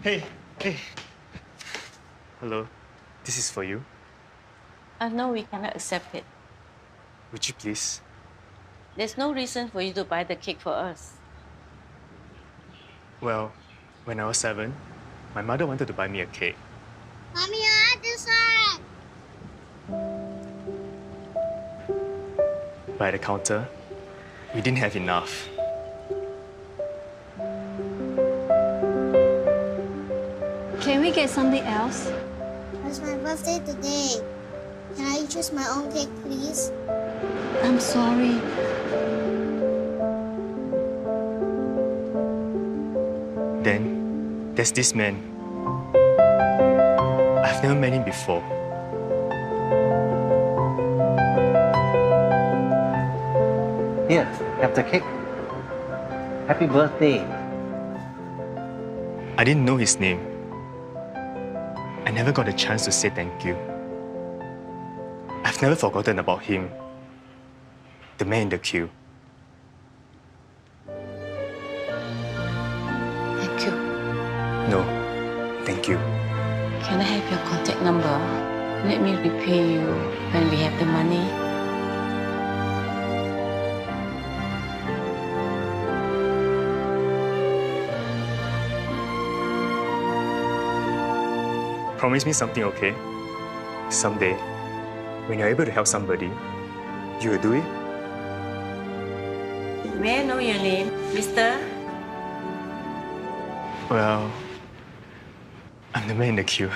Hey, hey. Hello, this is for you. No, we cannot accept it. Would you please? There's no reason for you to buy the cake for us. Well, when I was 7, my mother wanted to buy me a cake. Mommy, I decide. But at the counter, we didn't have enough. Can we get something else? It's my birthday today. Can I choose my own cake, please? I'm sorry. Then, there's this man. I've never met him before. Here, have the cake. Happy birthday. I didn't know his name. I never got a chance to say thank you. I've never forgotten about him. The man in the queue. Thank you. No, thank you. Can I have your contact number? Let me repay you when we have the money. Promise me something, okay? Someday, when you're able to help somebody, you will do it? May I know your name, mister? Well, I'm the man in the queue.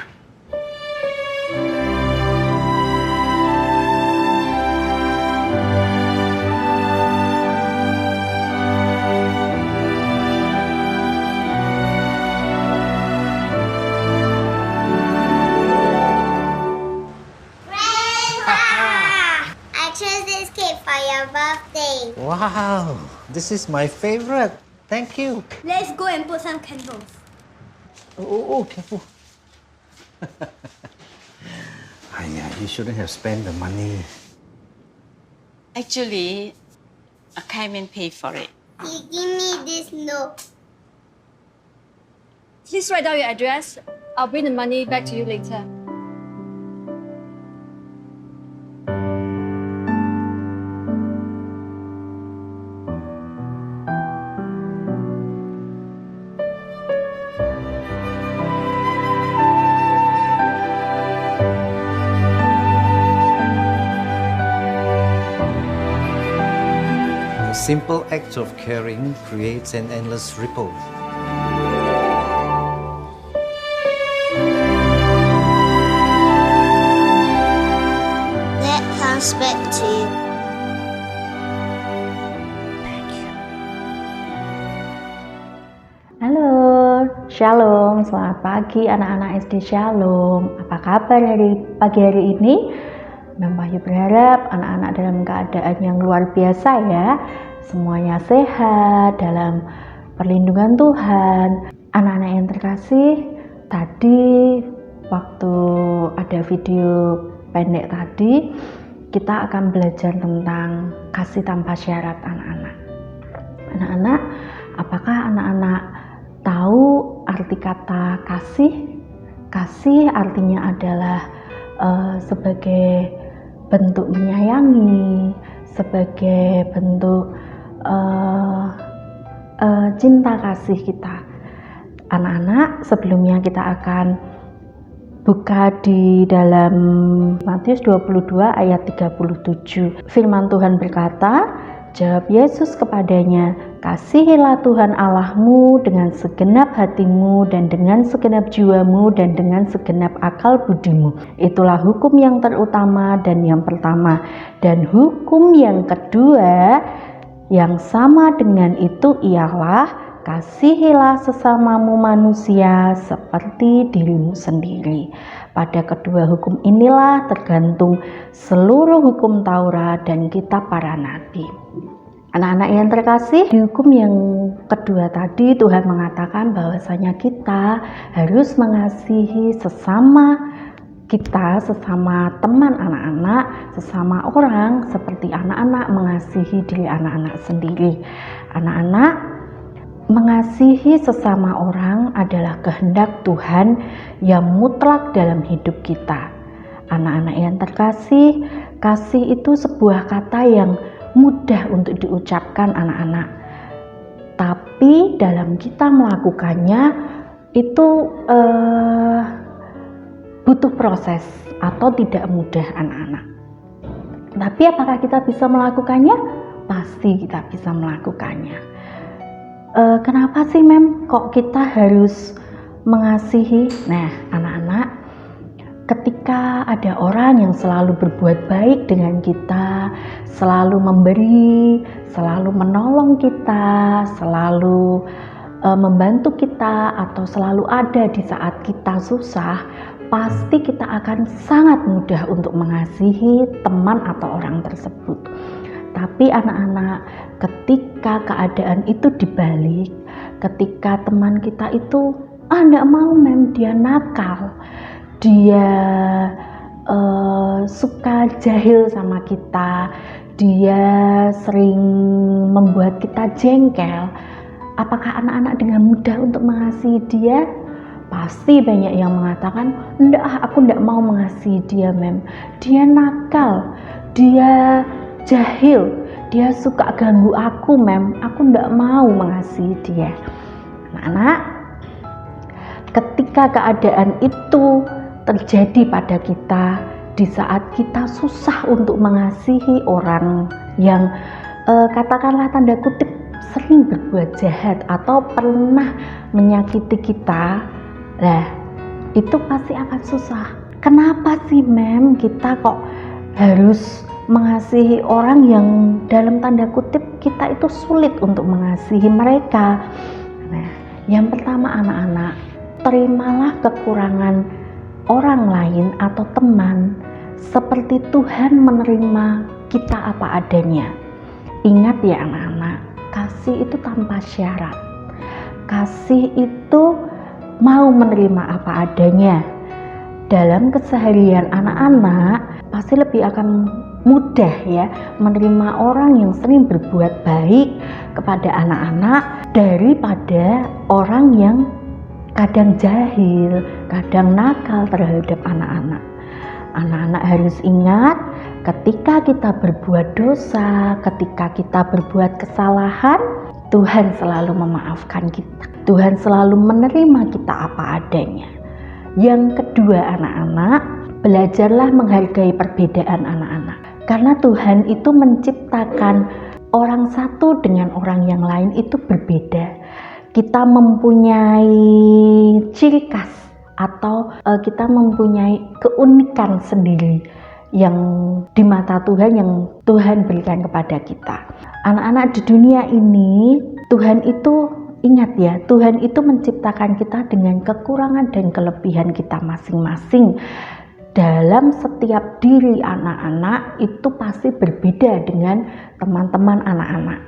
I chose this cake for your birthday. Wow, this is my favorite. Thank you. Let's go and put some candles. Oh, careful. You shouldn't have spent the money. Actually, a Kaiman paid for it. He give me this note. Please write down your address. I'll bring the money back to you later. A simple act of caring creates an endless ripple. That comes back to you. Halo, Shalom, selamat pagi anak-anak SD Shalom. Apa kabar pagi hari ini? Mbak Wahyu berharap anak-anak dalam keadaan yang luar biasa ya. Semuanya sehat dalam perlindungan Tuhan. Anak-anak yang terkasih, tadi waktu ada video pendek tadi, kita akan belajar tentang kasih tanpa syarat anak-anak. Anak-anak, apakah anak-anak tahu arti kata kasih? Kasih artinya adalah sebagai bentuk menyayangi, sebagai bentuk cinta kasih kita. Anak-anak, sebelumnya kita akan buka di dalam Matius 22 ayat 37. Firman Tuhan berkata, jawab Yesus kepadanya, kasihilah Tuhan Allahmu dengan segenap hatimu dan dengan segenap jiwamu dan dengan segenap akal budimu. Itulah hukum yang terutama dan yang pertama. Dan hukum yang kedua yang sama dengan itu ialah kasihilah sesamamu manusia seperti dirimu sendiri. Pada kedua hukum inilah tergantung seluruh hukum Taurat dan kitab para nabi. Anak-anak yang terkasih, di hukum yang kedua tadi Tuhan mengatakan bahwasanya kita harus mengasihi sesama kita, sesama teman anak-anak, sesama orang seperti anak-anak mengasihi diri anak-anak sendiri. Anak-anak, mengasihi sesama orang adalah kehendak Tuhan yang mutlak dalam hidup kita. Anak-anak yang terkasih, kasih itu sebuah kata yang mudah untuk diucapkan anak-anak. Tapi dalam kita melakukannya itu butuh proses atau tidak mudah anak-anak. Tapi apakah kita bisa melakukannya? Pasti kita bisa melakukannya. Kenapa sih Mem kok kita harus mengasihi? Nah anak-anak, ketika ada orang yang selalu berbuat baik dengan kita, selalu memberi, selalu menolong kita, selalu membantu kita, atau selalu ada di saat kita susah, pasti kita akan sangat mudah untuk mengasihi teman atau orang tersebut. Tapi anak-anak, ketika keadaan itu dibalik, ketika teman kita itu enggak mau Mem, dia nakal, dia suka jahil sama kita, dia sering membuat kita jengkel, apakah anak-anak dengan mudah untuk mengasihi dia? Pasti banyak yang mengatakan, enggak, aku enggak mau mengasihi dia Mem, dia nakal, dia jahil, dia suka ganggu aku Mem, aku enggak mau mengasihi dia. Anak-anak, ketika keadaan itu terjadi pada kita di saat kita susah untuk mengasihi orang yang katakanlah tanda kutip sering berbuat jahat atau pernah menyakiti kita, lah itu pasti akan susah. Kenapa sih Mem kita kok harus mengasihi orang yang dalam tanda kutip kita itu sulit untuk mengasihi mereka? Nah, yang pertama anak-anak, terimalah kekurangan orang lain atau teman seperti Tuhan menerima kita apa adanya. Ingat ya anak-anak, kasih itu tanpa syarat. Kasih itu mau menerima apa adanya. Dalam keseharian anak-anak pasti lebih akan mudah ya menerima orang yang sering berbuat baik kepada anak-anak daripada orang yang kadang jahil, kadang nakal terhadap anak-anak. Anak-anak harus ingat, ketika kita berbuat dosa, ketika kita berbuat kesalahan, Tuhan selalu memaafkan kita. Tuhan selalu menerima kita apa adanya. Yang kedua anak-anak, belajarlah menghargai perbedaan anak-anak. Karena Tuhan itu menciptakan orang satu dengan orang yang lain itu berbeda. Kita mempunyai ciri khas atau kita mempunyai keunikan sendiri yang di mata Tuhan, yang Tuhan berikan kepada kita. Anak-anak di dunia ini, Tuhan itu ingat ya, Tuhan itu menciptakan kita dengan kekurangan dan kelebihan kita masing-masing. Dalam setiap diri anak-anak itu pasti berbeda dengan teman-teman anak-anak.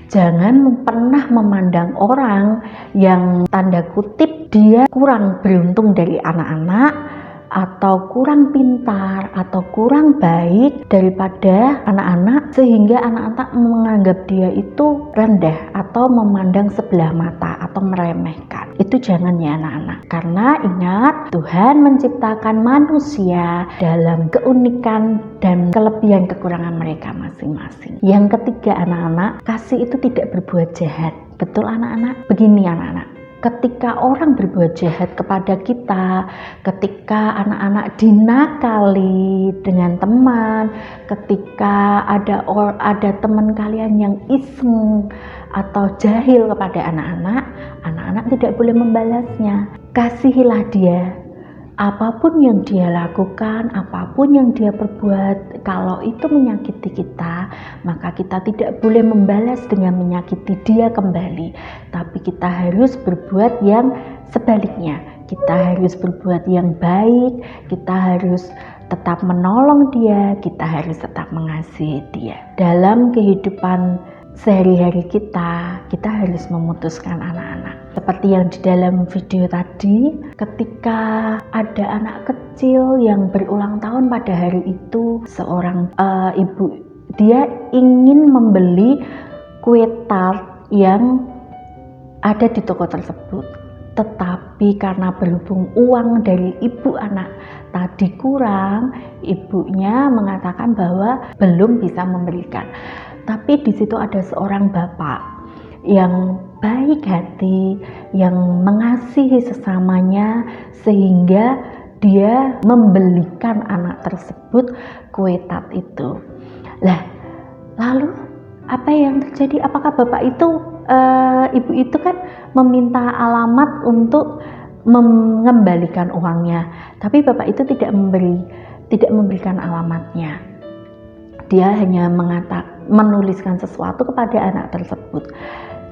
Jangan pernah memandang orang yang tanda kutip dia kurang beruntung dari anak-anak, atau kurang pintar, atau kurang baik daripada anak-anak, sehingga anak-anak menganggap dia itu rendah atau memandang sebelah mata atau meremehkan. Itu jangan ya anak-anak, karena ingat Tuhan menciptakan manusia dalam keunikan dan kelebihan kekurangan mereka masing-masing. Yang ketiga anak-anak, kasih itu tidak berbuat jahat. Betul anak-anak? Begini anak-anak, ketika orang berbuat jahat kepada kita, ketika anak-anak dinakali dengan teman, ketika ada teman kalian yang iseng atau jahil kepada anak-anak, anak-anak tidak boleh membalasnya. Kasihilah dia. Apapun yang dia lakukan, apapun yang dia perbuat, kalau itu menyakiti kita, maka kita tidak boleh membalas dengan menyakiti dia kembali. Tapi kita harus berbuat yang sebaliknya. Kita harus berbuat yang baik, kita harus tetap menolong dia, kita harus tetap mengasihi dia. Dalam kehidupan sehari-hari kita harus memutuskan anak-anak. Seperti yang di dalam video tadi, ketika ada anak kecil yang berulang tahun pada hari itu, seorang ibu, dia ingin membeli kue tart yang ada di toko tersebut. Tetapi karena berhubung uang dari ibu anak tadi kurang, ibunya mengatakan bahwa belum bisa memberikan. Tapi di situ ada seorang bapak yang baik hati, yang mengasihi sesamanya, sehingga dia membelikan anak tersebut kue tart itu. Lalu apa yang terjadi? Apakah bapak itu, ibu itu kan meminta alamat untuk mengembalikan uangnya, tapi bapak itu tidak memberikan alamatnya. Dia hanya menuliskan sesuatu kepada anak tersebut.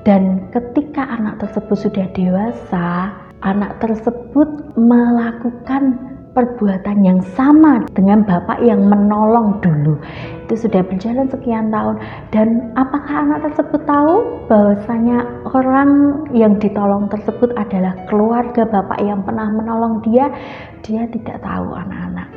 Dan ketika anak tersebut sudah dewasa, anak tersebut melakukan perbuatan yang sama dengan bapak yang menolong dulu. Itu sudah berjalan sekian tahun. Dan apakah anak tersebut tahu bahwasanya orang yang ditolong tersebut adalah keluarga bapak yang pernah menolong dia? Dia tidak tahu, anak-anak.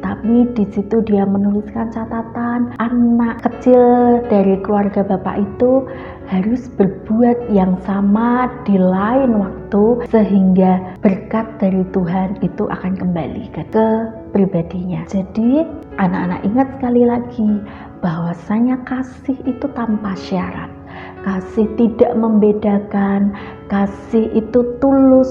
Tapi di situ dia menuliskan catatan, anak kecil dari keluarga bapak itu harus berbuat yang sama di lain waktu, sehingga berkat dari Tuhan itu akan kembali ke pribadinya. Jadi anak-anak ingat sekali lagi bahwasanya kasih itu tanpa syarat. Kasih tidak membedakan, kasih itu tulus,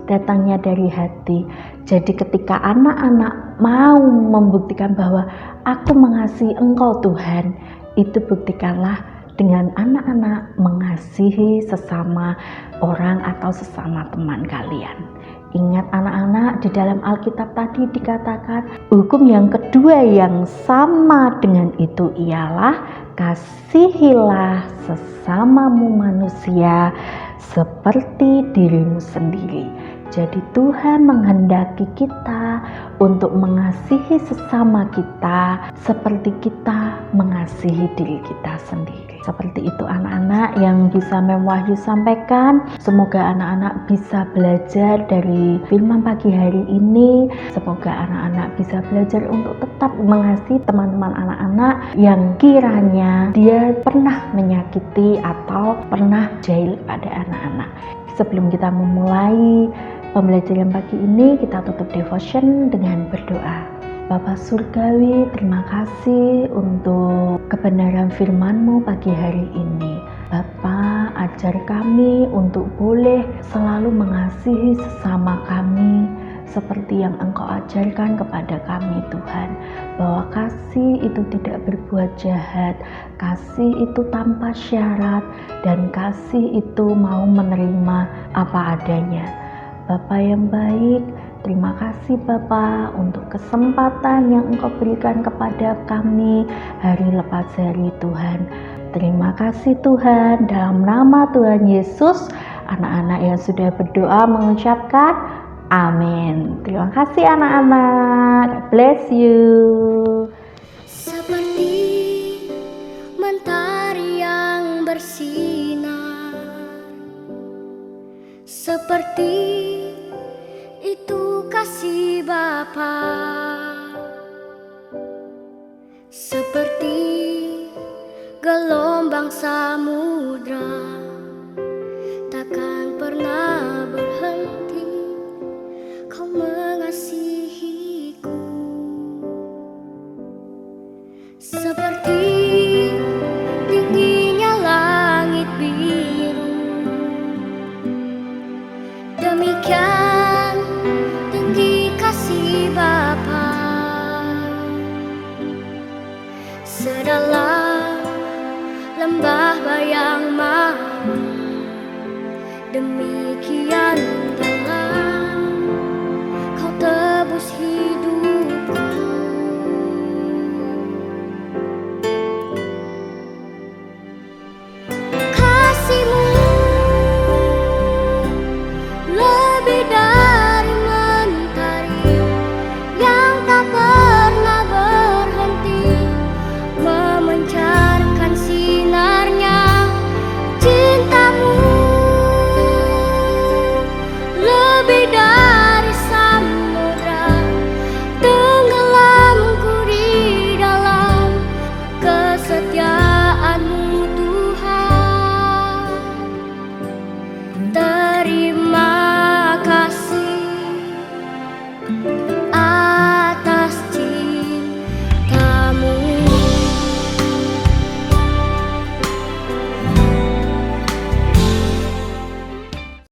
datangnya dari hati. Jadi ketika anak-anak mau membuktikan bahwa aku mengasihi Engkau Tuhan, itu buktikanlah dengan anak-anak mengasihi sesama orang atau sesama teman kalian. Ingat anak-anak, di dalam Alkitab tadi dikatakan hukum yang kedua yang sama dengan itu ialah kasihilah sesamamu manusia seperti dirimu sendiri. Jadi Tuhan menghendaki kita untuk mengasihi sesama kita seperti kita mengasihi diri kita sendiri. Seperti itu anak-anak yang bisa Mem Wahyu sampaikan. Semoga anak-anak bisa belajar dari firman pagi hari ini. Semoga anak-anak bisa belajar untuk tetap mengasihi teman-teman anak-anak yang kiranya dia pernah menyakiti atau pernah jahil pada anak-anak. Sebelum kita memulai pembelajaran pagi ini, kita tutup devotion dengan berdoa. Bapa Surgawi, terima kasih untuk kebenaran firman-Mu pagi hari ini. Bapa, ajar kami untuk boleh selalu mengasihi sesama kami seperti yang Engkau ajarkan kepada kami, Tuhan. Bahwa kasih itu tidak berbuat jahat, kasih itu tanpa syarat, dan kasih itu mau menerima apa adanya. Bapa yang baik, terima kasih Bapa untuk kesempatan yang Engkau berikan kepada kami hari lepas hari, Tuhan. Terima kasih Tuhan, dalam nama Tuhan Yesus, anak-anak yang sudah berdoa mengucapkan amin. Terima kasih anak-anak, bless you. Seperti mentari yang bersinar, seperti itu kasih Bapa, seperti gelombang samudra takkan pernah berhenti Kau mengasihiku. Seperti tingginya langit biru, demikian tinggi kasih Bapa. Sedalam lembah bayang maut, demikian